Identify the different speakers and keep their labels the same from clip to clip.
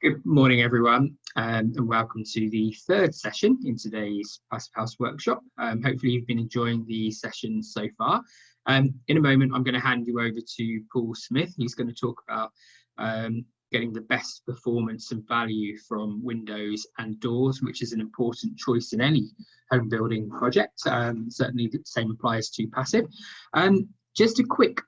Speaker 1: Good morning, everyone, and welcome to the third session in today's Passivhaus workshop. Hopefully you've been enjoying the sessions so far. In a moment, I'm going to hand you over to Paul Smith. He's going to talk about getting the best performance and value from windows and doors, which is an important choice in any home building project. Certainly the same applies to passive. Just a quick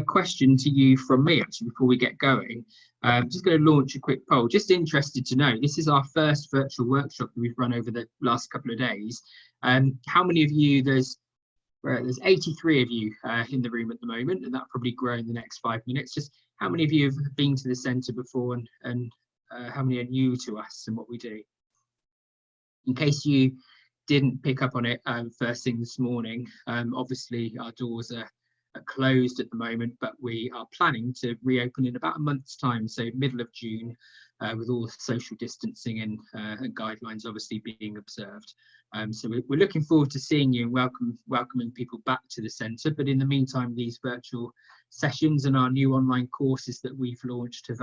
Speaker 1: question to you from me, actually, before we get going. I'm just going to launch a quick poll. Just interested to know, this is our first virtual workshop that we've run over the last couple of days. How many of you, there's 83 of you in the room at the moment, and that'll probably grow in the next 5 minutes. Just how many of you have been to the centre before, and how many are new to us and what we do? In case you didn't pick up on it first thing this morning, obviously our doors are closed at the moment, but we are planning to reopen in about a month's time, so middle of June, with all the social distancing and guidelines obviously being observed. So we're looking forward to seeing you and welcoming people back to the centre. But in the meantime, these virtual sessions and our new online courses that we've launched have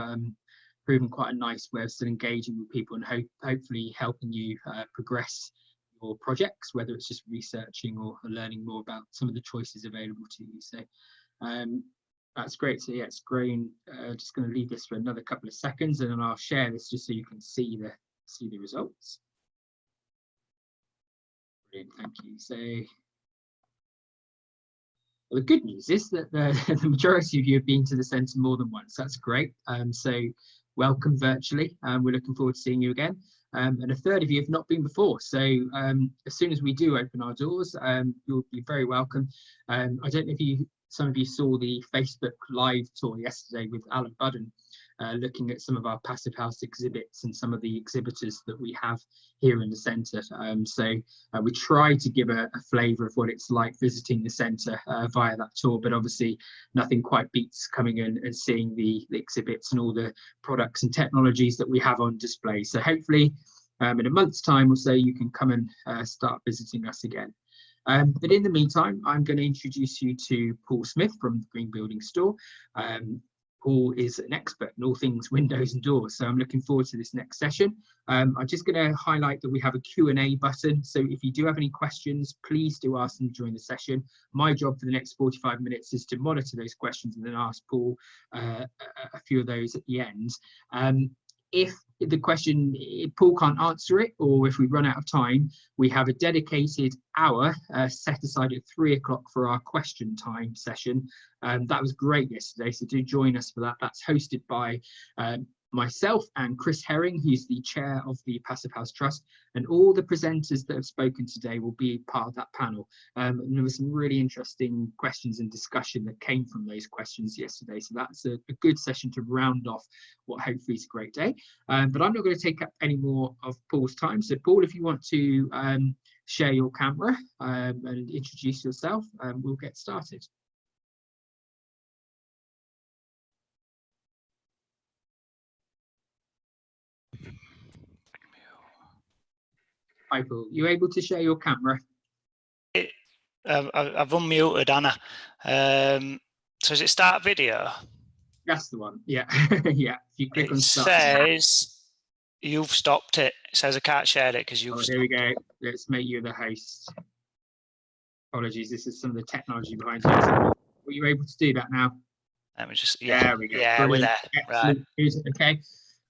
Speaker 1: proven quite a nice way of still engaging with people and hopefully helping you progress your projects, whether it's just researching or learning more about some of the choices available to you. So that's great. So yeah, it's grown. Just going to leave this for another couple of seconds, and then I'll share this just so you can see the results. Brilliant, thank you. So well, the good news is that the majority of you have been to the centre more than once. That's great. So welcome virtually. We're looking forward to seeing you again. And a third of you have not been before. So as soon as we do open our doors, you'll be very welcome. I don't know if some of you saw the Facebook live tour yesterday with Alan Budden, looking at some of our Passivhaus exhibits and some of the exhibitors that we have here in the centre. So we try to give a flavour of what it's like visiting the centre via that tour, but obviously nothing quite beats coming in and seeing the exhibits and all the products and technologies that we have on display. So hopefully in a month's time or so you can come and start visiting us again. But in the meantime, I'm going to introduce you to Paul Smith from the Green Building Store. Paul is an expert in all things windows and doors, so I'm looking forward to this next session. I'm just going to highlight that we have a Q&A button, so if you do have any questions, please do ask them during the session. My job for the next 45 minutes is to monitor those questions and then ask Paul a few of those at the end. If the question, if Paul can't answer it, or if we run out of time, we have a dedicated hour set aside at 3 o'clock for our question time session. That was great yesterday, so do join us for that. That's hosted by myself and Chris Herring, who's the chair of the Passivhaus Trust, and all the presenters that have spoken today will be part of that panel. And there were some really interesting questions and discussion that came from those questions yesterday, so that's a good session to round off what hopefully is a great day. But I'm not going to take up any more of Paul's time, so Paul, if you want to share your camera and introduce yourself, we'll get started. Hi Paul, you able to share your camera?
Speaker 2: I've unmuted Anna. So does it start video?
Speaker 1: That's the one, yeah. Yeah, if you click on start.
Speaker 2: It says you've stopped it. It says I can't share it because you've stopped
Speaker 1: here we go. Let's make you the host. Apologies, this is some of the technology behind it. Were you able to do that now?
Speaker 2: Let me just,
Speaker 1: there we go.
Speaker 2: Yeah,
Speaker 1: brilliant.
Speaker 2: We're there. Right.
Speaker 1: Okay.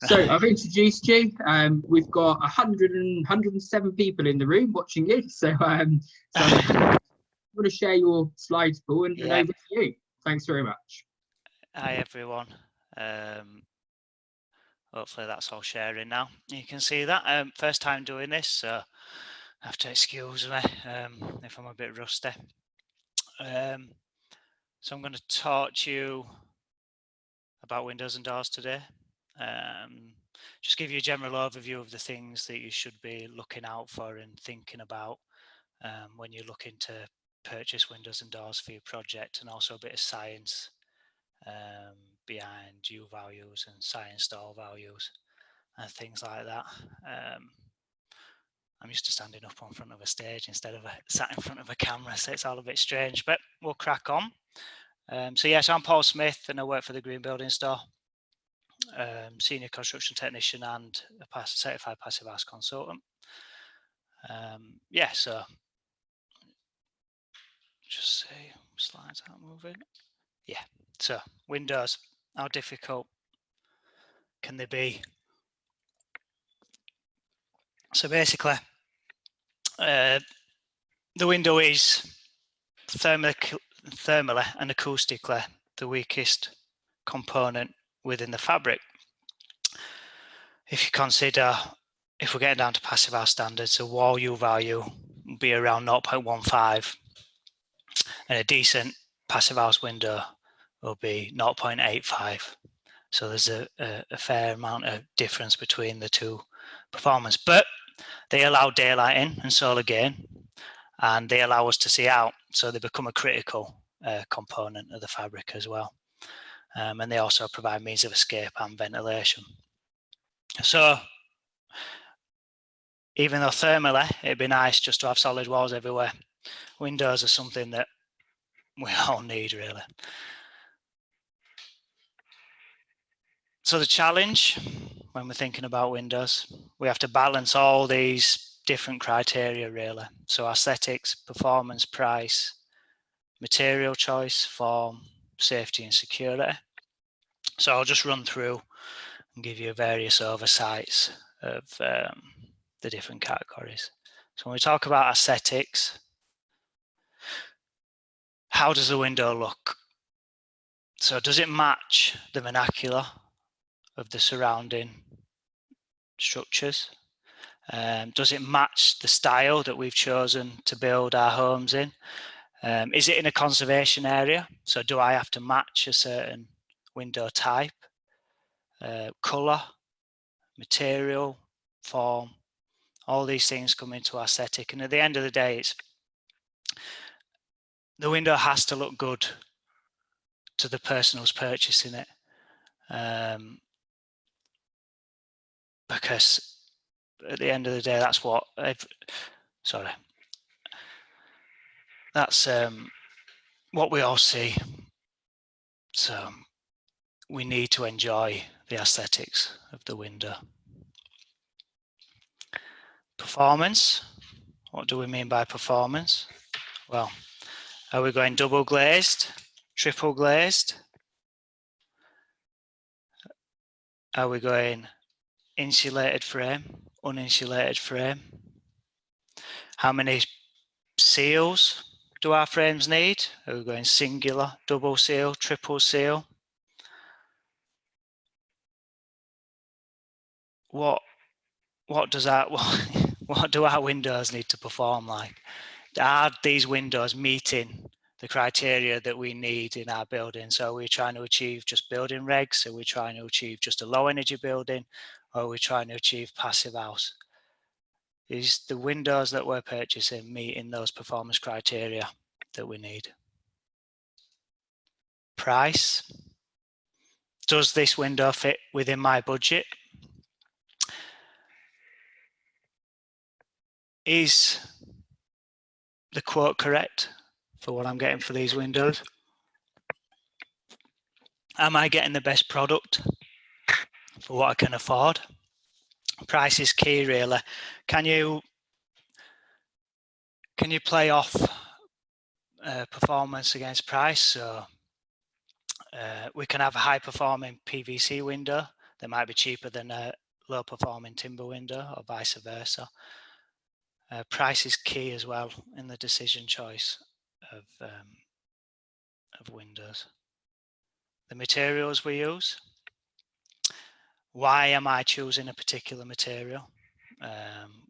Speaker 1: So I've introduced you. We've got 107 people in the room watching you. So, so I'm going to share your slides, Paul, and over to you. Thanks very much.
Speaker 2: Hi everyone. Hopefully that's all sharing now. You can see that. First time doing this, so I have to excuse me if I'm a bit rusty. So I'm going to talk to you about windows and doors today. Just give you a general overview of the things that you should be looking out for and thinking about when you're looking to purchase windows and doors for your project, and also a bit of science behind U values and science door values and things like that. I'm used to standing up on front of a stage instead of sat in front of a camera, so it's all a bit strange, but we'll crack on. So yes, I'm Paul Smith and I work for the Green Building Store. senior construction technician and a certified Passivhaus consultant. Yeah, so just see, slides aren't moving. Yeah, so windows, how difficult can they be? So basically, the window is thermally and acoustically the weakest component within the fabric. If you consider, if we're getting down to Passivhaus standards, a wall U value will be around 0.15, and a decent Passivhaus window will be 0.85. So there's a fair amount of difference between the two performance, but they allow daylight in and solar gain, and they allow us to see out. So they become a critical component of the fabric as well. And they also provide means of escape and ventilation. So even though thermally it'd be nice just to have solid walls everywhere, windows are something that we all need, really. So the challenge when we're thinking about windows, we have to balance all these different criteria, really. So aesthetics, performance, price, material choice, form, safety and security. So I'll just run through and give you various oversights of the different categories. So when we talk about aesthetics, how does the window look? So does it match the vernacular of the surrounding structures? Does it match the style that we've chosen to build our homes in? Is it in a conservation area? So do I have to match a certain window type, colour, material, form? All these things come into aesthetic, and at the end of the day, it's the window has to look good to the person who's purchasing it, because at the end of the day, that's what that's what we all see. So we need to enjoy the aesthetics of the window. Performance. What do we mean by performance? Well, are we going double glazed, triple glazed? Are we going insulated frame, uninsulated frame? How many seals do our frames need? Are we going singular, double seal, triple seal? What do our windows need to perform like? Are these windows meeting the criteria that we need in our building? So are we trying to achieve just building regs? Are we trying to achieve just a low energy building? Or are we trying to achieve Passivhaus? Is the windows that we're purchasing meeting those performance criteria that we need? Price. Does this window fit within my budget? Is the quote correct for what I'm getting for these windows? Am I getting the best product for what I can afford? Price is key, really. Can you play off performance against price? So we can have a high performing PVC window that might be cheaper than a low performing timber window, or vice versa. Price is key as well in the decision choice of windows. The materials we use. Why am I choosing a particular material?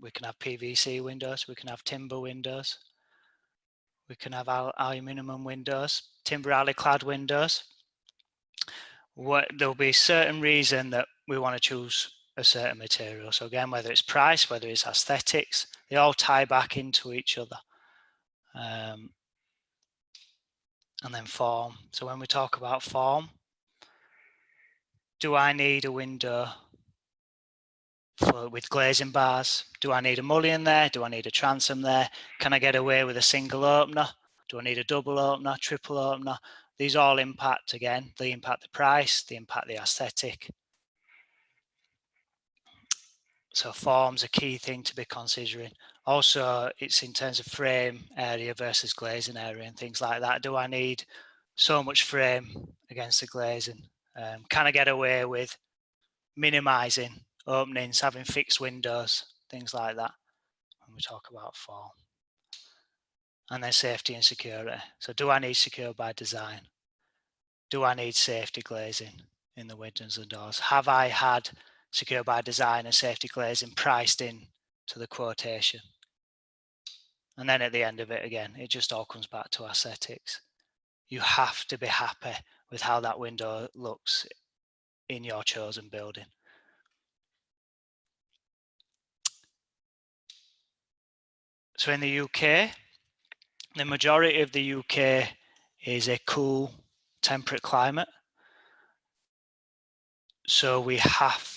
Speaker 2: We can have PVC windows, we can have timber windows, we can have aluminium windows, timber alley clad windows. There'll be a certain reason that we want to choose a certain material. So again, whether it's price, whether it's aesthetics, they all tie back into each other. And then form. So when we talk about form, do I need a window with glazing bars? Do I need a mullion there? Do I need a transom there? Can I get away with a single opener? Do I need a double opener, triple opener? These all impact, again, they impact the price, they impact the aesthetic, So form's a key thing to be considering. Also, it's in terms of frame area versus glazing area and things like that. Do I need so much frame against the glazing? Can I get away with minimizing openings, having fixed windows, things like that when we talk about form? And then safety and security. So do I need secure by design? Do I need safety glazing in the windows and doors? Have I had secure by design and safety glazing priced in to the quotation? And then at the end of it, again, it just all comes back to aesthetics. You have to be happy with how that window looks in your chosen building. So in the UK, the majority of the UK is a cool, temperate climate. So we have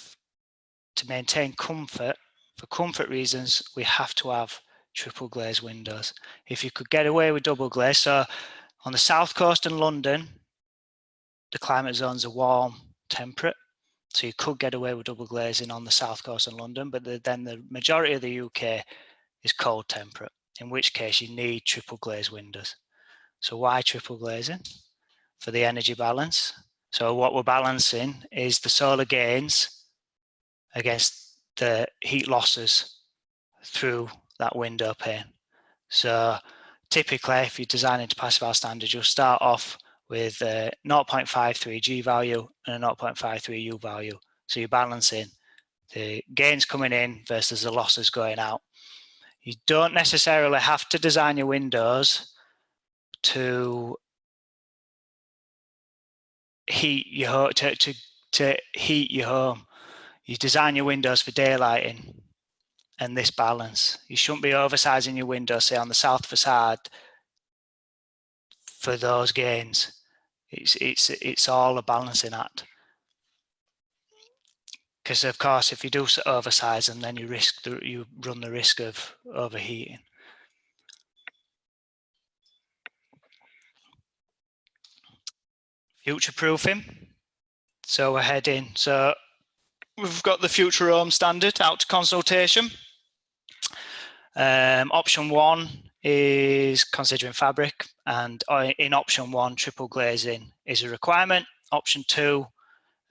Speaker 2: to maintain comfort. For comfort reasons, we have to have triple glazed windows. If you could get away with double glaze, so on the south coast in London, the climate zones are warm, temperate. So you could get away with double glazing on the south coast in London, but then the majority of the UK is cold temperate, in which case you need triple glazed windows. So why triple glazing? For the energy balance. So what we're balancing is the solar gains against the heat losses through that window pane. So typically, if you're designing to Passivhaus standard, you'll start off with a 0.53 G value and a 0.53 U value. So you're balancing the gains coming in versus the losses going out. You don't necessarily have to design your windows to heat your home, to heat your home. You design your windows for daylighting and this balance. You shouldn't be oversizing your windows, say on the south facade, for those gains. It's all a balancing act. Because of course, if you do oversize them, then you run the risk of overheating. Future proofing. So we're heading. So we've got the Future Home Standard out to consultation. Option 1 is considering fabric, and in option 1, triple glazing is a requirement. Option 2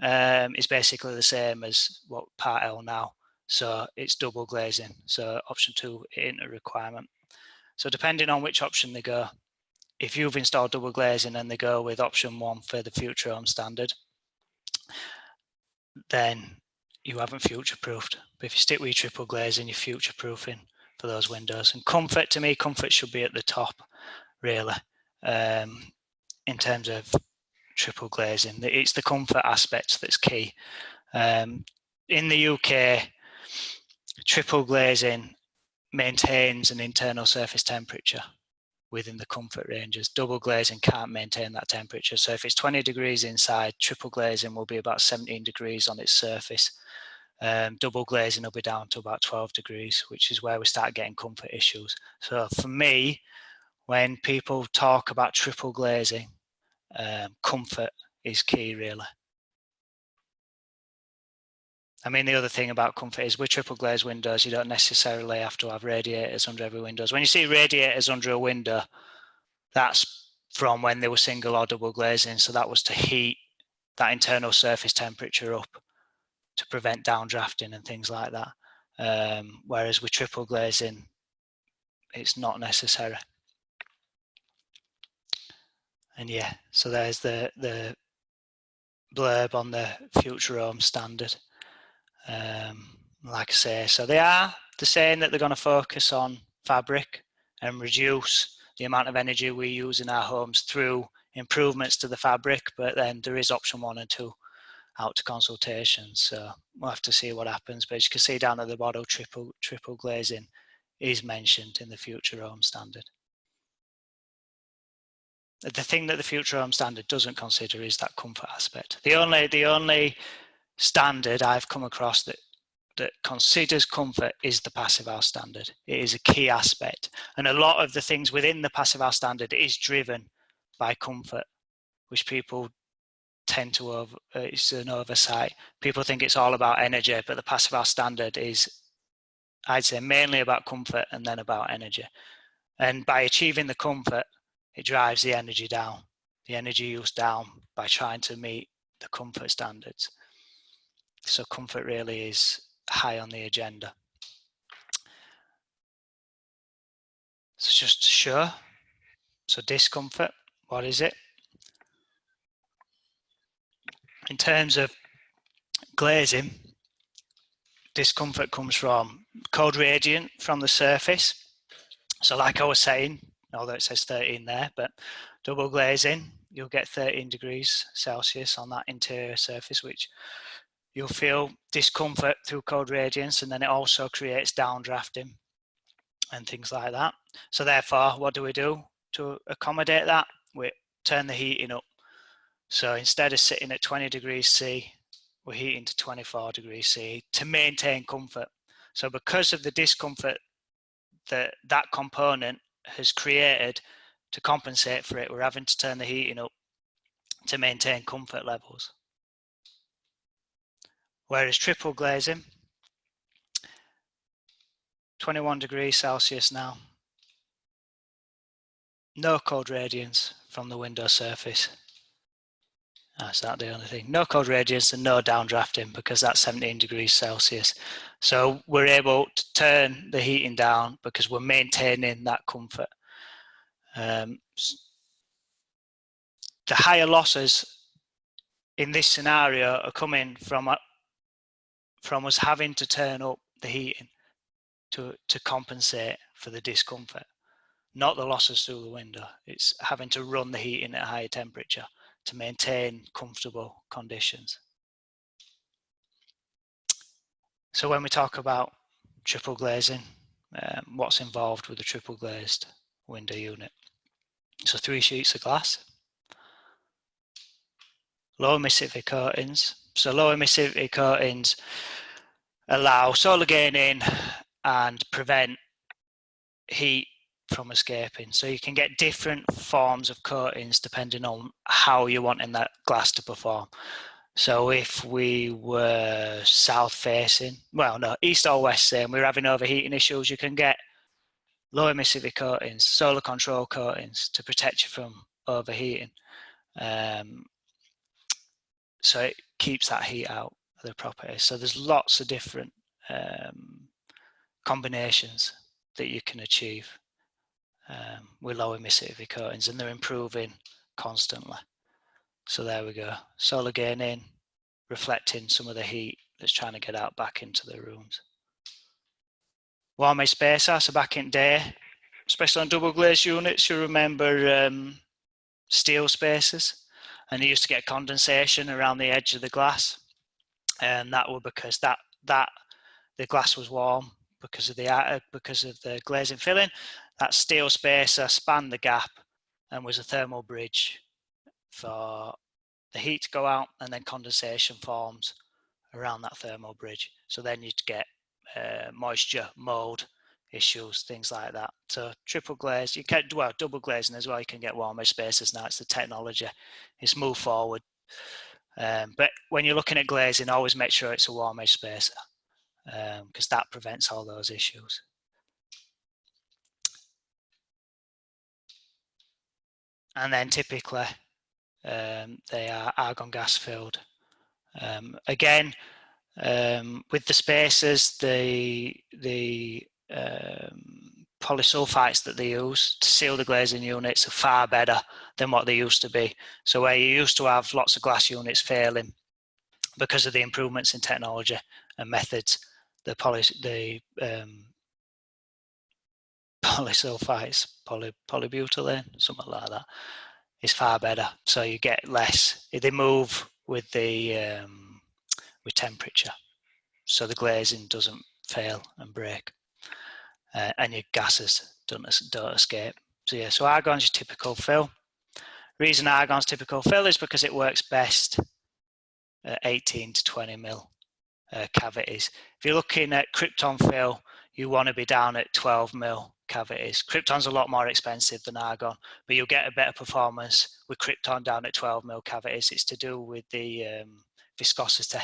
Speaker 2: is basically the same as what part L now, so it's double glazing. So option 2 isn't a requirement. So depending on which option they go, if you've installed double glazing and they go with option 1 for the Future Home Standard, then you haven't future-proofed. But if you stick with your triple glazing, you're future-proofing for those windows. And comfort, to me, comfort should be at the top, really, in terms of triple glazing. It's the comfort aspect that's key. In the UK, triple glazing maintains an internal surface temperature within the comfort ranges. Double glazing can't maintain that temperature. So if it's 20 degrees inside, triple glazing will be about 17 degrees on its surface. Double glazing will be down to about 12 degrees, which is where we start getting comfort issues. So for me, when people talk about triple glazing, comfort is key, really. I mean, the other thing about comfort is with triple glazed windows, you don't necessarily have to have radiators under every window. When you see radiators under a window, that's from when they were single or double glazing. So that was to heat that internal surface temperature up to prevent downdrafting and things like that. Whereas with triple glazing, it's not necessary. And yeah, so there's the blurb on the Future Home Standard. Like I say, so they're saying that they're going to focus on fabric and reduce the amount of energy we use in our homes through improvements to the fabric, but then there is option 1 and 2 out to consultation, so we'll have to see what happens. But as you can see down at the bottom, triple glazing is mentioned in the Future Home Standard. The thing that the Future Home Standard doesn't consider is that comfort aspect. The only standard I've come across that considers comfort is the Passivhaus standard. It is a key aspect, and a lot of the things within the Passivhaus standard is driven by comfort, which people tend to it's an oversight. People think it's all about energy, but the Passivhaus standard is, I'd say, mainly about comfort and then about energy. And by achieving the comfort, it drives the energy down, the energy use down by trying to meet the comfort standards. So comfort really is high on the agenda. So just to show, so discomfort, what is it? In terms of glazing, discomfort comes from cold radiant from the surface. So like I was saying, although it says 13 there, but double glazing, you'll get 13 degrees Celsius on that interior surface, which you'll feel discomfort through cold radiance, and then it also creates downdrafting and things like that. So therefore, what do we do to accommodate that? We turn the heating up. So instead of sitting at 20 degrees C, we're heating to 24 degrees C to maintain comfort. So because of the discomfort that that component has created to compensate for it, we're having to turn the heating up to maintain comfort levels. Whereas triple glazing, 21 degrees Celsius now, no cold radiance from the window surface. That's not the only thing. No cold radiance and no downdrafting, because that's 17 degrees Celsius. So we're able to turn the heating down because we're maintaining that comfort. The higher losses in this scenario are coming from us having to turn up the heating to compensate for the discomfort, not the losses through the window. It's having to run the heating at a higher temperature to maintain comfortable conditions. So when we talk about triple glazing, what's involved with a triple glazed window unit? So 3 sheets of glass, low emissivity coatings. So low emissivity coatings allow solar gain in and prevent heat from escaping. So you can get different forms of coatings depending on how you're wanting that glass to perform. So if we were south facing, well, no, east or west saying we're having overheating issues, you can get low emissivity coatings, solar control coatings to protect you from overheating. So it keeps that heat out of the property. So there's lots of different combinations that you can achieve with low emissivity coatings, and they're improving constantly. So there we go. Solar gain in, reflecting some of the heat that's trying to get out back into the rooms. Warm spacer, so back in day, especially on double glazed units, you remember steel spacers, and you used to get condensation around the edge of the glass, and that was because the glass was warm because of the glazing filling. That steel spacer spanned the gap and was a thermal bridge for the heat to go out, and then condensation forms around that thermal bridge. So then you'd get moisture, mold issues, things like that. So triple glaze, you can, well, double glazing as well, you can get warmer spacers now. It's the technology, it's moved forward. But when you're looking at glazing, always make sure it's a warm edge spacer, because that prevents all those issues. And then typically they are argon gas filled. Again, with the spacers, the polysulfites that they use to seal the glazing units are far better than what they used to be. So where you used to have lots of glass units failing because of the improvements in technology and methods, the polysulfites, polybutylene, something like that, is far better. So you get less. They move with the with temperature, so the glazing doesn't fail and break, and your gases don't escape. So yeah, so argon's your typical fill. Reason argon's typical fill is because it works best at 18 to 20 mil cavities. If you're looking at krypton fill, you want to be down at 12mm cavities. Krypton's a lot more expensive than argon, but you'll get a better performance with krypton down at 12mm cavities. It's to do with the viscosity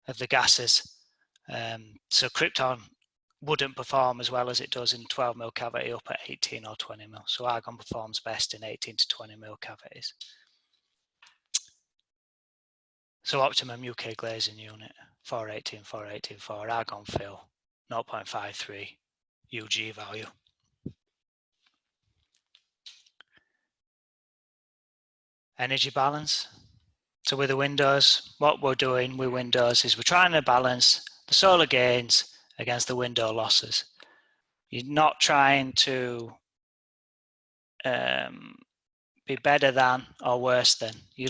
Speaker 2: of the gases. So krypton wouldn't perform as well as it does in 12mm cavity up at 18 or 20mm. So argon performs best in 18 to 20mm cavities. So optimum UK glazing unit, 418, 418, 4, argon fill, 0.53 UG value. Energy balance. So with the windows, what we're doing with windows is we're trying to balance the solar gains against the window losses. You're not trying to be better than or worse than. You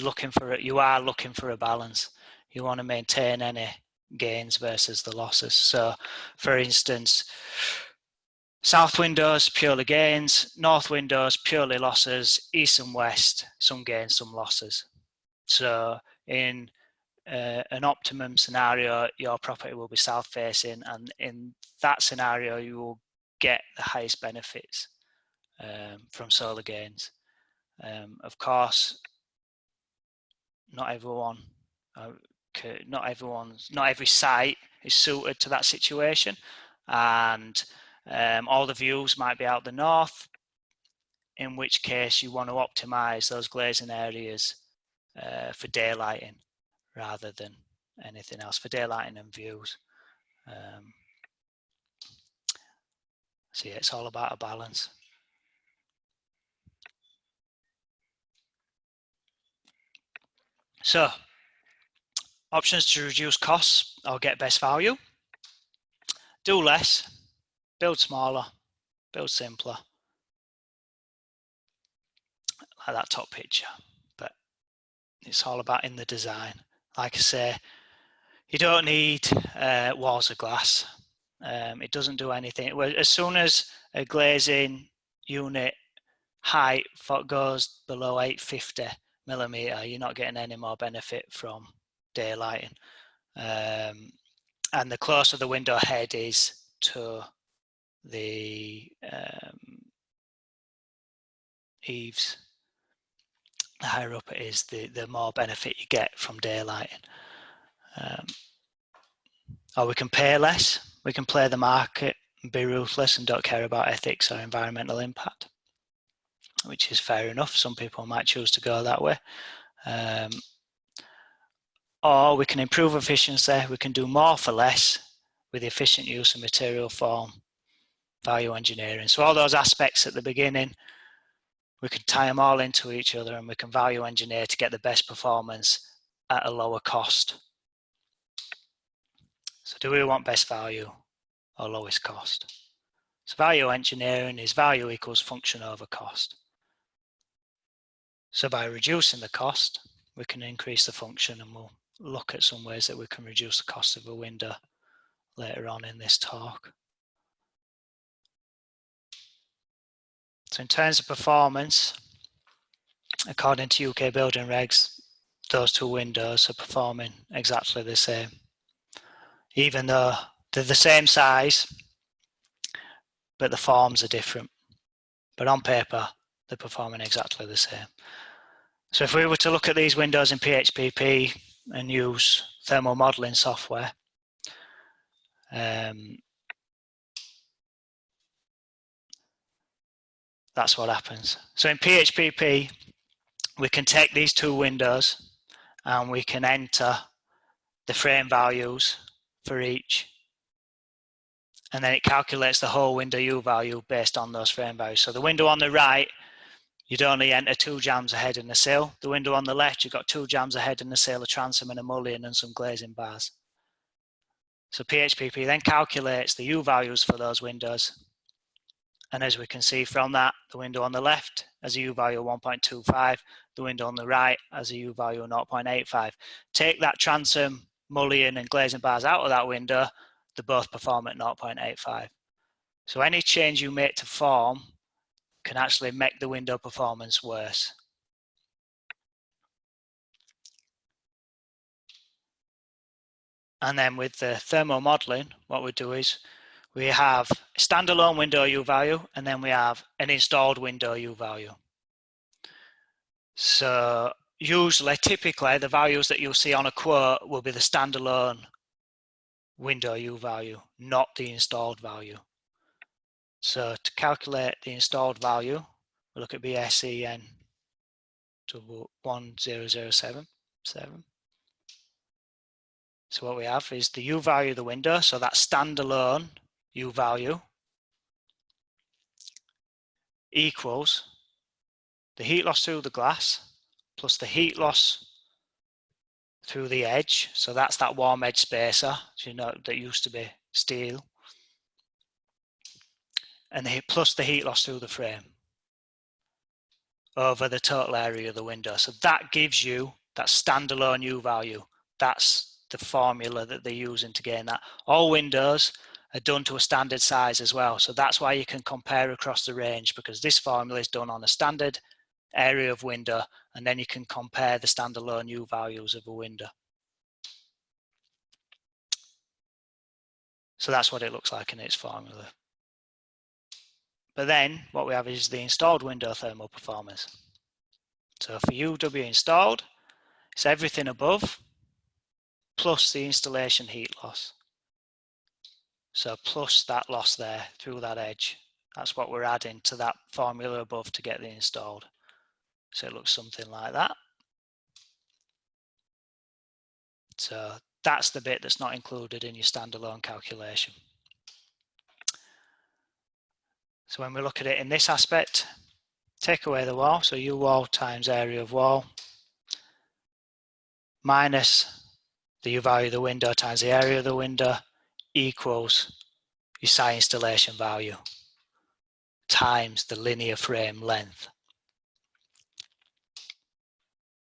Speaker 2: are looking for a balance. You want to maintain any gains versus the losses. So for instance, south windows, purely gains, north windows, purely losses, east and west, some gains, some losses. So in an optimum scenario, your property will be south facing, and in that scenario, you will get the highest benefits from solar gains. Of course, not every site is suited to that situation, and all the views might be out the north, in which case you want to optimize those glazing areas for daylighting rather than anything else, for daylighting and views. So yeah, it's all about a balance. So options to reduce costs or get best value: do less, build smaller, build simpler, like that top picture. But it's all about in the design. Like I say, you don't need walls of glass. It doesn't do anything. As soon as a glazing unit height goes below 850mm, you're not getting any more benefit from daylighting. And the closer the window head is to the eaves, the higher up it is, the more benefit you get from daylighting. Or we can pay less. We can play the market and be ruthless and don't care about ethics or environmental impact, which is fair enough. Some people might choose to go that way. Or we can improve efficiency. We can do more for less with the efficient use of material form, value engineering. So all those aspects at the beginning, we can tie them all into each other, and we can value engineer to get the best performance at a lower cost. So do we want best value or lowest cost? So value engineering is value equals function over cost. So by reducing the cost, we can increase the function, and we'll look at some ways that we can reduce the cost of a window later on in this talk. So in terms of performance, according to UK building regs, those two windows are performing exactly the same. Even though they're the same size, but the forms are different. But on paper, they're performing exactly the same. So if we were to look at these windows in PHPP and use thermal modeling software, that's what happens. So in PHPP, we can take these two windows and we can enter the frame values for each, and then it calculates the whole window U value based on those frame values. So the window on the right, you'd only enter 2 jambs a head and a sill. The window on the left, you've got 2 jambs a head and a sill, a transom and a mullion and some glazing bars. So PHPP then calculates the U values for those windows. And as we can see from that, the window on the left has a U value of 1.25, the window on the right has a U value of 0.85. Take that transom, mullion and glazing bars out of that window, they both perform at 0.85. So any change you make to form can actually make the window performance worse. And then with the thermal modeling, what we do is we have a standalone window U value, and then we have an installed window U value. So usually, typically, the values that you'll see on a quote will be the standalone window U value, not the installed value. So to calculate the installed value, we look at BSEN 10077. So what we have is the U value of the window, so that standalone U value equals the heat loss through the glass plus the heat loss through the edge. So that's that warm edge spacer, you know, that used to be steel. And plus the heat loss through the frame over the total area of the window. So that gives you that standalone U value. That's the formula that they're using to gain that. All windows are done to a standard size as well. So that's why you can compare across the range, because this formula is done on a standard area of window, and then you can compare the standalone U values of a window. So that's what it looks like in its formula. But then what we have is the installed window thermal performance. So for UW installed, it's everything above plus the installation heat loss. So plus that loss there through that edge. That's what we're adding to that formula above to get the installed. So it looks something like that. So that's the bit that's not included in your standalone calculation. So when we look at it in this aspect, take away the wall, so U wall times area of wall, minus the U value of the window times the area of the window equals your site installation value times the linear frame length.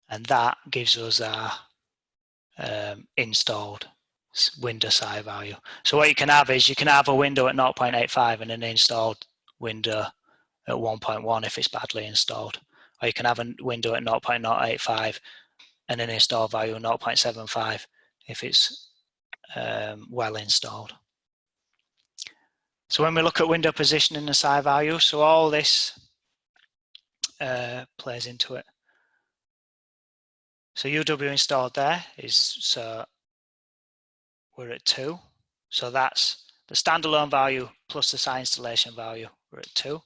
Speaker 2: And that gives us our installed window side value. So what you can have is you can have a window at 0.85 and an installed window at 1.1 if it's badly installed. Or you can have a window at 0.085 and an installed value of 0.75 if it's well installed. So when we look at window positioning and side value, so all this plays into it. So UW installed there is, so we're at 2. So that's the standalone value plus the site installation value, we're at 2.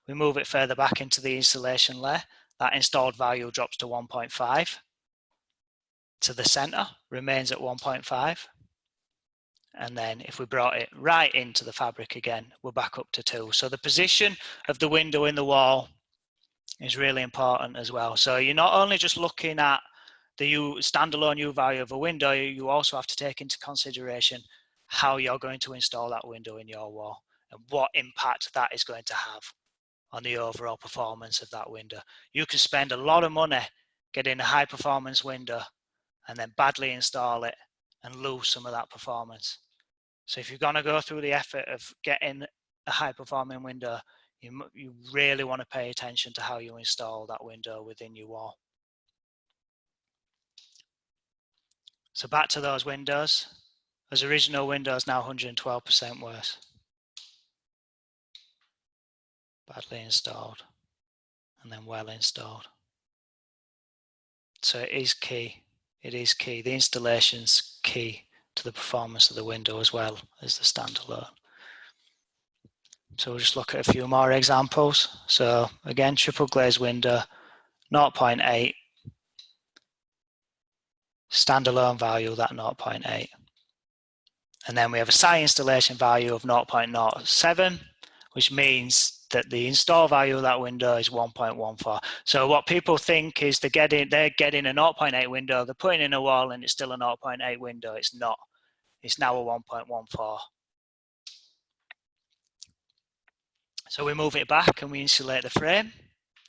Speaker 2: We move it further back into the installation layer, that installed value drops to 1.5. To the center, remains at 1.5. And then if we brought it right into the fabric again, we're back up to 2. So the position of the window in the wall is really important as well. So you're not only just looking at the standalone U value of a window, you also have to take into consideration how you're going to install that window in your wall and what impact that is going to have on the overall performance of that window. You can spend a lot of money getting a high performance window and then badly install it and lose some of that performance. So if you're going to go through the effort of getting a high performing window, you really want to pay attention to how you install that window within your wall. So back to those windows. Those original windows now 112% worse. Badly installed and then well installed. So it is key. It is key. The installation's key to the performance of the window as well as the standalone. So we'll just look at a few more examples. So again, triple glazed window, 0.8. Standalone value, that 0.8. And then we have a site installation value of 0.07, which means that the install value of that window is 1.14. So what people think is they're getting a 0.8 window, they're putting in a wall and it's still a 0.8 window. It's not. It's now a 1.14. So we move it back and we insulate the frame.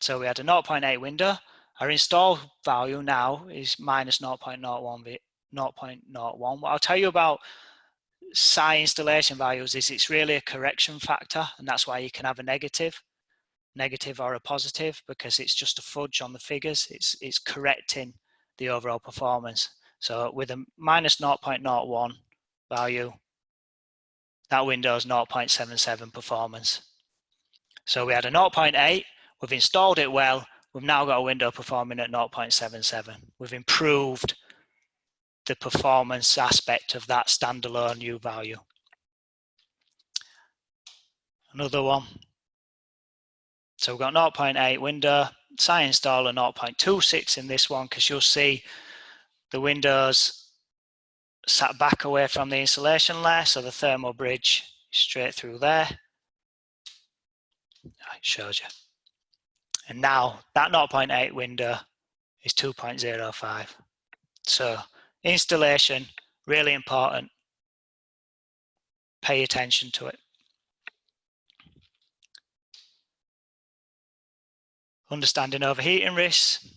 Speaker 2: So we had a 0.8 window. Our install value now is minus 0.01. What I'll tell you about site installation values is it's really a correction factor, and that's why you can have a negative or a positive, because it's just a fudge on the figures. It's correcting the overall performance. So with a minus 0.01 value, that Windows 0.77 performance. So we had a 0.8, we've installed it well, we've now got a window performing at 0.77. We've improved the performance aspect of that standalone U value. Another one. So we've got 0.8 window, I install a 0.26 in this one because you'll see the windows sat back away from the insulation layer, so the thermal bridge is straight through there. It shows you. And now that 0.8 window is 2.05. So installation, really important. Pay attention to it. Understanding overheating risks.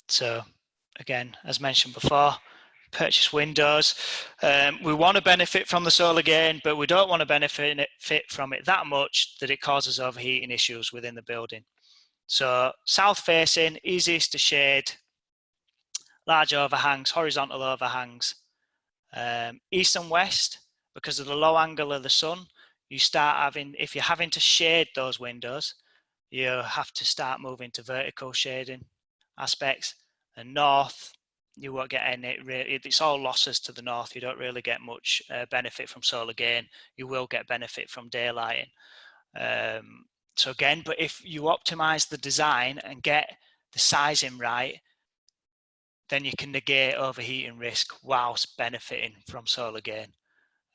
Speaker 2: So again, as mentioned before, purchase windows. We want to benefit from the solar gain, but we don't want to benefit from it that much that it causes overheating issues within the building. So south facing, easiest to shade, large overhangs, horizontal overhangs. East and west, because of the low angle of the sun, you start having, if you're having to shade those windows, you have to start moving to vertical shading aspects. And north, you won't get any, it's all losses to the north. You don't really get much benefit from solar gain. You will get benefit from daylighting. So again, but if you optimize the design and get the sizing right, then you can negate overheating risk whilst benefiting from solar gain.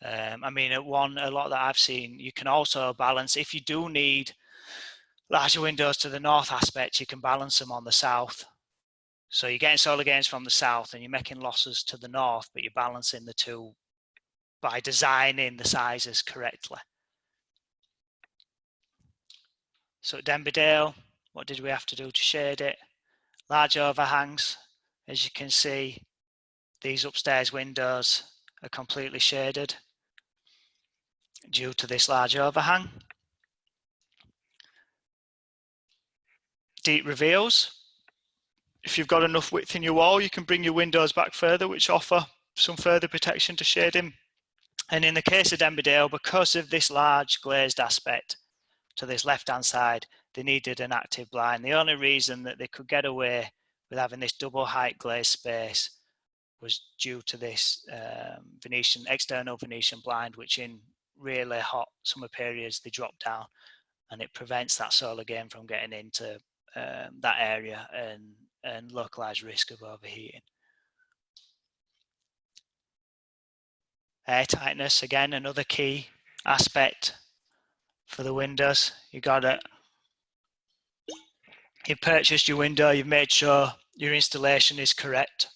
Speaker 2: I mean, a lot that I've seen, you can also balance, if you do need larger windows to the north aspect, you can balance them on the south. So you're getting solar gains from the south and you're making losses to the north, but you're balancing the two by designing the sizes correctly. So at Denbydale, what did we have to do to shade it? Large overhangs. As you can see, these upstairs windows are completely shaded due to this large overhang. Deep reveals. If you've got enough width in your wall, you can bring your windows back further, which offer some further protection to shading. And in the case of Denbydale, because of this large glazed aspect to this left-hand side, they needed an active blind. The only reason that they could get away with having this double height glazed space was due to this external Venetian blind, which in really hot summer periods, they drop down and it prevents that solar gain from getting into that area and localized risk of overheating. Air tightness, again, another key aspect for the windows. You've purchased your window, you've made sure your installation is correct.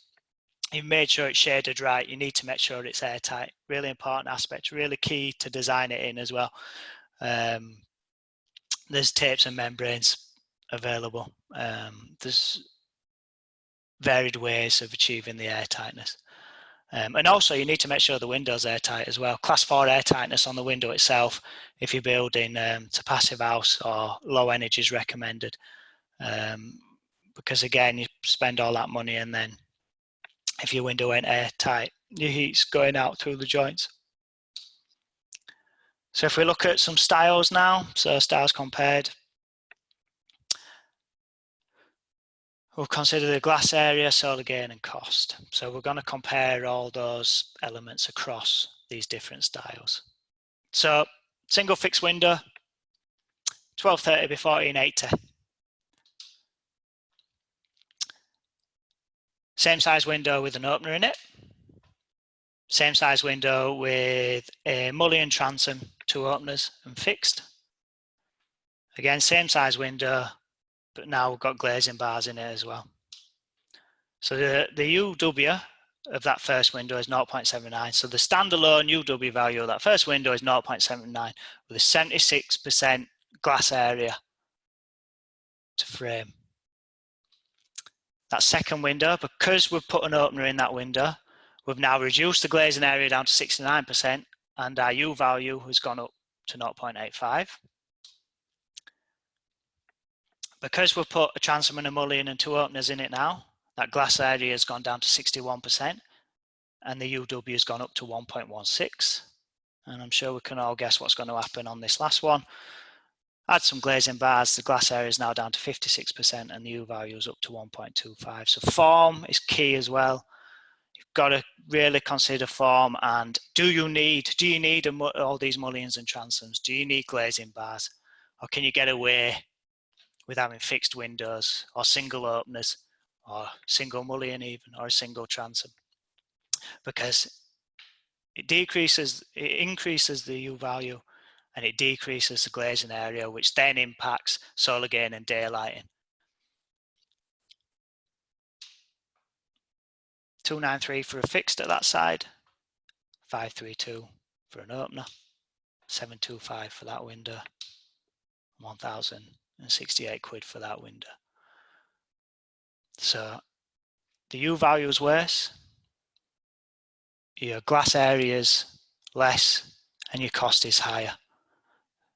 Speaker 2: You've made sure it's shaded right. You need to make sure it's airtight. Really important aspect, really key to design it in as well. There's tapes and membranes available. There's varied ways of achieving the air tightness. And also you need to make sure the window's airtight as well. Class 4 air tightness on the window itself, if you're building to Passivhaus or low energy is recommended. Because again, you spend all that money and then if your window ain't airtight, your heat's going out through the joints. So if we look at some styles now, so styles compared, we'll consider the glass area, solar gain and cost. So we're going to compare all those elements across these different styles. So single fixed window, 1230 by 1480. Same size window with an opener in it. Same size window with a mullion transom, 2 openers and fixed. Again, same size window, but now we've got glazing bars in it as well. So the UW of that first window is 0.79. So the standalone UW value of that first window is 0.79 with a 76% glass area to frame. That second window, because we've put an opener in that window, we've now reduced the glazing area down to 69% and our U value has gone up to 0.85. Because we've put a transom and a mullion and 2 openers in it now, that glass area has gone down to 61% and the UW has gone up to 1.16. and I'm sure we can all guess what's going to happen on this last one. Add some glazing bars, the glass area is now down to 56% and the U value is up to 1.25. So form is key as well. You've got to really consider form, and do you need all these mullions and transoms? Do you need glazing bars, or can you get away with having fixed windows or single openers or single mullion even, or a single transom? Because it increases the U value and it decreases the glazing area, which then impacts solar gain and daylighting. 293 for a fixed at that side, 532 for an opener, 725 for that window, 1,068 quid for that window. So the U value is worse, your glass area is less, and your cost is higher.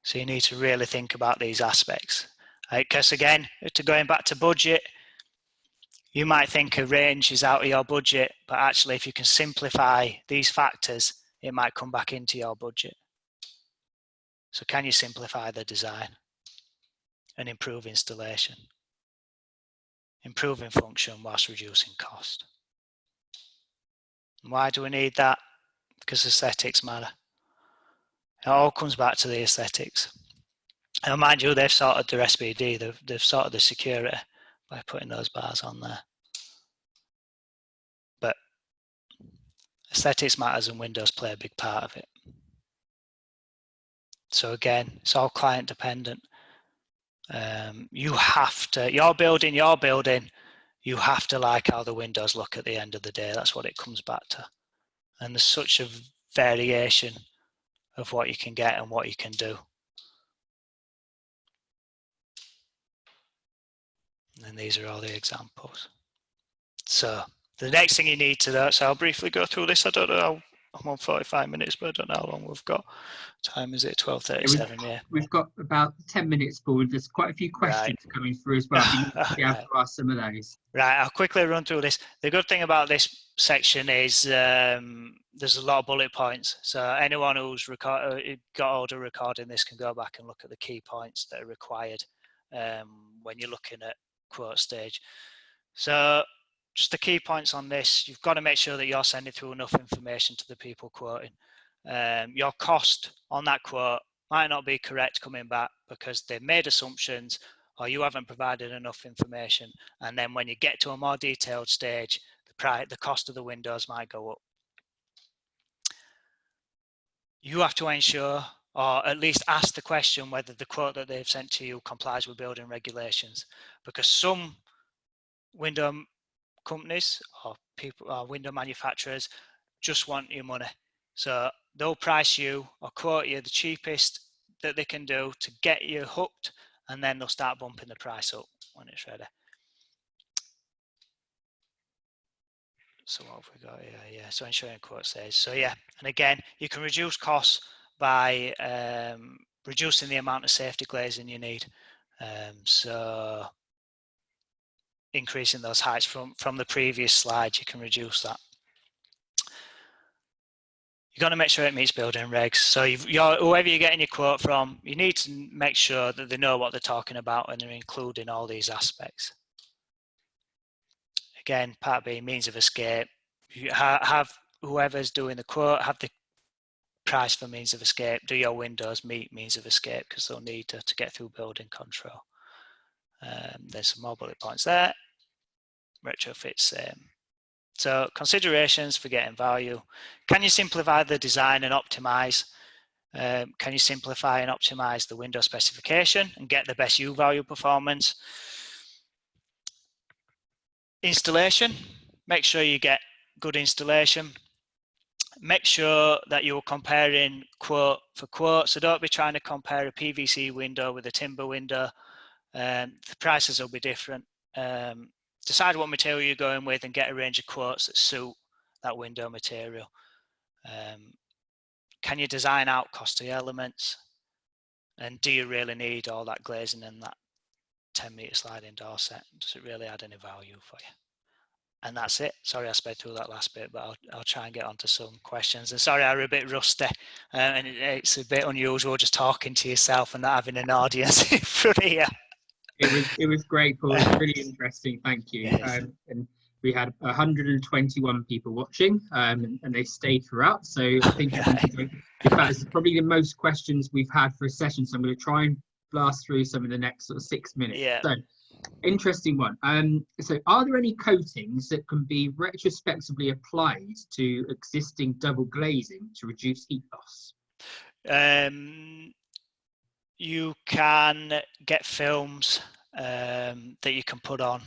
Speaker 2: So you need to really think about these aspects. Because again, going back to budget, you might think a range is out of your budget, but actually if you can simplify these factors, it might come back into your budget. So can you simplify the design and improve installation? Improving function whilst reducing cost. And why do we need that? Because aesthetics matter. It all comes back to the aesthetics. And mind you, they've sorted their SPD, they've sorted the security by putting those bars on there. But aesthetics matters and windows play a big part of it. So again, it's all client dependent. You have to, you're building, you have to like how the windows look at the end of the day. That's what it comes back to. And there's such a variation of what you can get and what you can do. And these are all the examples. So the next thing you need to know, so I'll briefly go through this. I don't know, I'm on 45 minutes, but I don't know how long we've got. Time is it 12:37? Yeah.
Speaker 1: We've got about 10 minutes, Paul. There's quite a few questions coming through as well. If you need to be able to ask some of those.
Speaker 2: Right, I'll quickly run through this. The good thing about this section is there's a lot of bullet points. So anyone who's got older recording this can go back and look at the key points that are required when you're looking at quote stage. So just the key points on this, you've got to make sure that you're sending through enough information to the people quoting. Your cost on that quote might not be correct coming back because they've made assumptions or you haven't provided enough information. And then when you get to a more detailed stage, the cost of the windows might go up. You have to ensure, or at least ask the question, whether the quote that they've sent to you complies with building regulations. Because some window companies or people or window manufacturers just want your money. So they'll price you or quote you the cheapest that they can do to get you hooked, and then they'll start bumping the price up when it's ready. So what have we got here? Yeah, so ensuring quote says. So yeah, and again, you can reduce costs by reducing the amount of safety glazing you need. So increasing those heights from the previous slide, you can reduce that. You've got to make sure it meets building regs. So whoever you're getting your quote from, you need to make sure that they know what they're talking about and they're including all these aspects. Again, part B, means of escape. You have whoever's doing the quote have the price for means of escape. Do your windows meet means of escape, because they'll need to get through building control. There's some more bullet points there. Retrofit same. So considerations for getting value. Can you simplify the design and optimize? Can you simplify and optimize the window specification and get the best U value performance? Installation, make sure you get good installation. Make sure that you're comparing quote for quote. So don't be trying to compare a PVC window with a timber window. The prices will be different. Decide what material you're going with and get a range of quotes that suit that window material. Can you design out costly elements? And do you really need all that glazing and that 10-meter sliding door set? Does it really add any value for you? And that's it. Sorry I sped through that last bit, but I'll try and get onto some questions. And sorry, I'm a bit rusty, and it's a bit unusual just talking to yourself and not having an audience in front of you.
Speaker 1: It was great, Paul. It was really interesting. Thank you.
Speaker 2: Yes.
Speaker 1: And we had 121 people watching, and they stayed throughout. So I think
Speaker 2: Okay.
Speaker 1: in fact, it's probably the most questions we've had for a session. So I'm going to try and blast through some in the next sort of 6 minutes.
Speaker 2: Yeah.
Speaker 1: So interesting one. So are there any coatings that can be retrospectively applied to existing double glazing to reduce heat loss?
Speaker 2: You can get films that you can put on,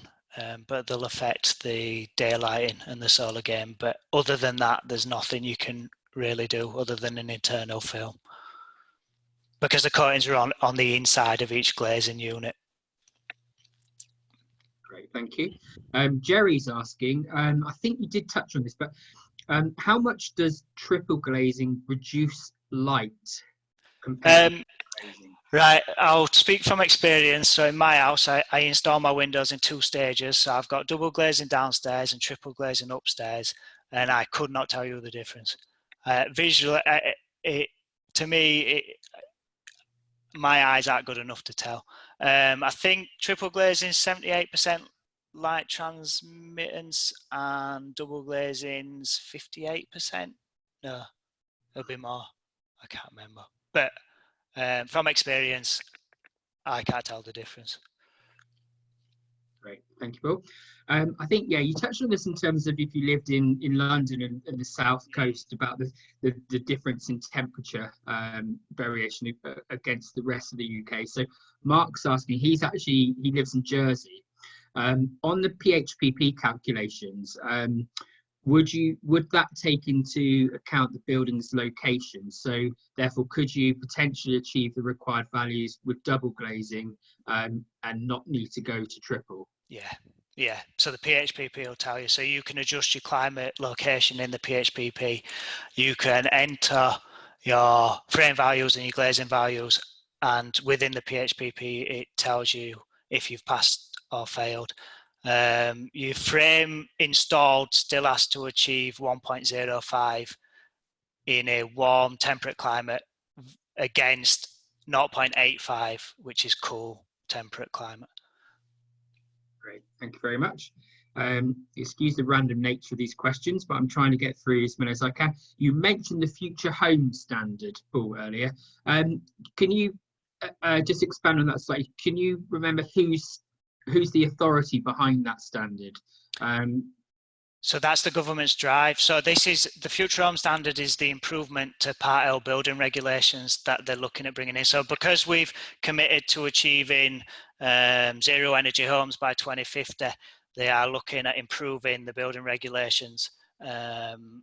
Speaker 2: but they'll affect the daylighting and the solar gain. But other than that, there's nothing you can really do other than an internal film, because the coatings are on the inside of each glazing unit.
Speaker 1: Great, thank you. Jerry's asking, I think you did touch on this, but how much does triple glazing reduce light compared to glazing?
Speaker 2: Right, I'll speak from experience. So in my house, I install my windows in 2 stages. So I've got double glazing downstairs and triple glazing upstairs, and I could not tell you the difference. Visually, to me, my eyes aren't good enough to tell. I think triple glazing 78% light transmittance and double glazing's 58%. No, it'll be more. I can't remember, but from experience, I can't tell the difference.
Speaker 1: Great, thank you, Paul. I think, yeah, you touched on this in terms of if you lived in London and the South Coast, about the difference in temperature variation against the rest of the UK. So Mark's asking, he lives in Jersey. On the PHPP calculations, would that take into account the building's location? So therefore, could you potentially achieve the required values with double glazing and not need to go to triple?
Speaker 2: Yeah. So the PHPP will tell you. So you can adjust your climate location in the PHPP. You can enter your frame values and your glazing values, and within the PHPP, it tells you if you've passed or failed. Your frame installed still has to achieve 1.05 in a warm temperate climate against 0.85, which is cool temperate climate.
Speaker 1: Great, thank you very much. Excuse the random nature of these questions, but I'm trying to get through as many as I can. You mentioned the Future Home Standard, Paul, earlier. Can you just expand on that slightly? Can you remember who's the authority behind that standard?
Speaker 2: So that's the government's drive. So this is the Future Home Standard, is the improvement to Part L building regulations that they're looking at bringing in. So because we've committed to achieving zero energy homes by 2050, they are looking at improving the building regulations, and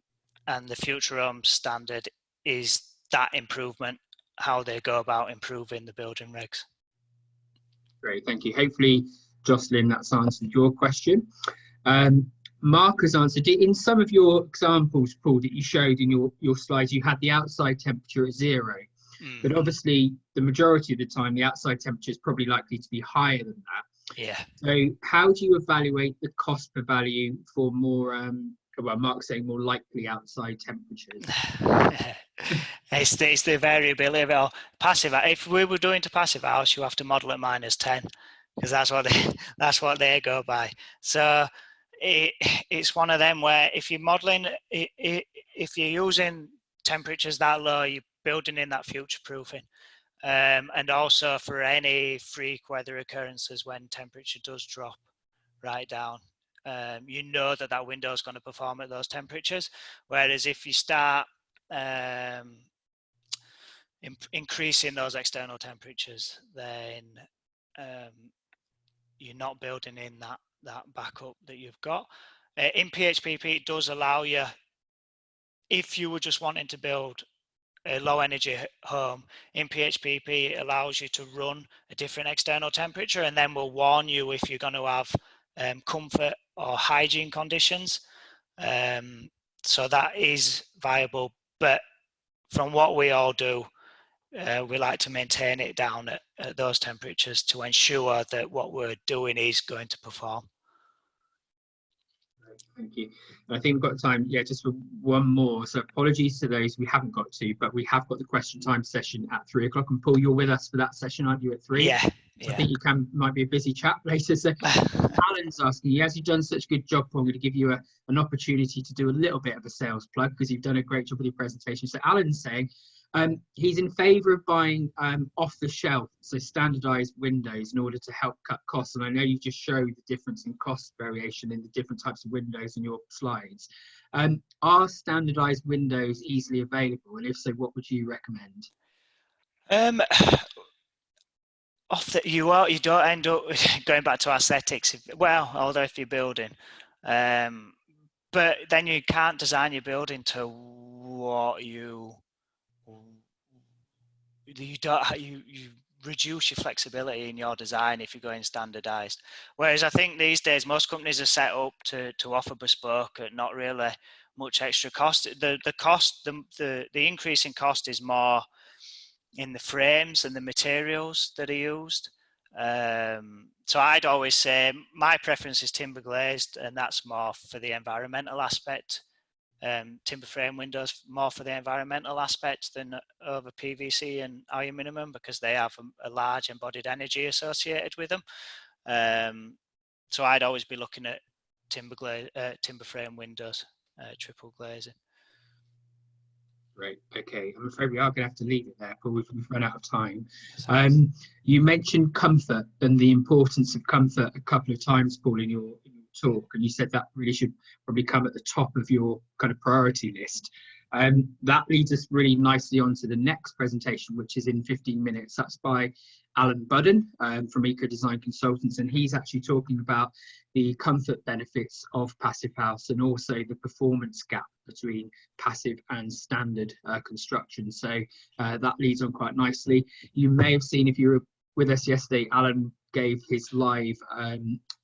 Speaker 2: the Future Home Standard is that improvement, how they go about improving the building regs.
Speaker 1: Great, thank you. Hopefully, Jocelyn, that's answered your question. Mark has answered it. In some of your examples, Paul, that you showed in your slides, you had the outside temperature at 0. But obviously, the majority of the time, the outside temperature is probably likely to be higher than that.
Speaker 2: Yeah.
Speaker 1: So how do you evaluate the cost per value for more, well, Mark's saying more likely outside temperatures?
Speaker 2: It's the variability of it all. If we were doing to Passivhaus, you have to model at -10, because that's what they go by. So it's one of them where if you're modeling, if you're using temperatures that low, you're building in that future proofing, and also for any freak weather occurrences when temperature does drop right down, you know that window is going to perform at those temperatures. Whereas if you start increasing those external temperatures, then you're not building in that backup that you've got. In PHPP, it does allow you, if you were just wanting to build a low energy home, in PHPP it allows you to run a different external temperature, and then will warn you if you're going to have comfort or hygiene conditions. So that is viable, but from what we all do, we like to maintain it down at those temperatures to ensure that what we're doing is going to perform.
Speaker 1: Thank you. And I think we've got time, yeah, just for one more. So apologies to those we haven't got to, but we have got the question time session at 3 o'clock. And Paul, you're with us for that session, aren't you, at 3?
Speaker 2: Yeah,
Speaker 1: I
Speaker 2: yeah.
Speaker 1: think you might be a busy chap later. So Alan's asking, as you've done such a good job, Paul, I'm going to give you an opportunity to do a little bit of a sales plug because you've done a great job with your presentation. So Alan's saying he's in favour of buying off the shelf, so standardised windows in order to help cut costs. And I know you just showed the difference in cost variation in the different types of windows in your slides. Are standardised windows easily available? And if so, what would you recommend?
Speaker 2: You don't end up going back to aesthetics. Although if you're building, but then you can't design your building to what you reduce your flexibility in your design if you're going standardized. Whereas I think these days most companies are set up to offer bespoke at not really much extra cost. The increase in cost is more in the frames and the materials that are used. So I'd always say my preference is timber glazed, and that's more for the environmental aspect. Timber frame windows more for the environmental aspect than over PVC and aluminium because they have a large embodied energy associated with them. So I'd always be looking at timber frame windows, triple glazing.
Speaker 1: Great. Okay. I'm afraid we are going to have to leave it there, but we've run out of time. You mentioned comfort and the importance of comfort a couple of times, Paul, in your talk, and you said that really should probably come at the top of your kind of priority list. That leads us really nicely on to the next presentation, which is in 15 minutes. That's by Alan Budden from Eco Design Consultants, and he's actually talking about the comfort benefits of Passivhaus and also the performance gap between passive and standard construction. So that leads on quite nicely. You may have seen, if you were with us yesterday, Alan gave his live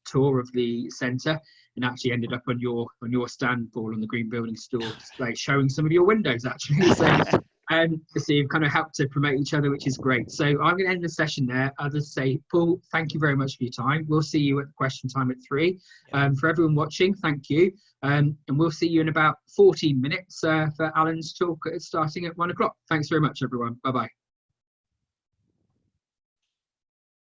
Speaker 1: tour of the centre and actually ended up on your stand, Paul, on the Green Building Store display, showing some of your windows actually. So you've kind of helped to promote each other, which is great. So I'm going to end the session there. I'll just say, Paul, thank you very much for your time. We'll see you at the question time at 3. For everyone watching, thank you. And we'll see you in about 14 minutes for Alan's talk starting at 1 o'clock. Thanks very much, everyone. Bye-bye.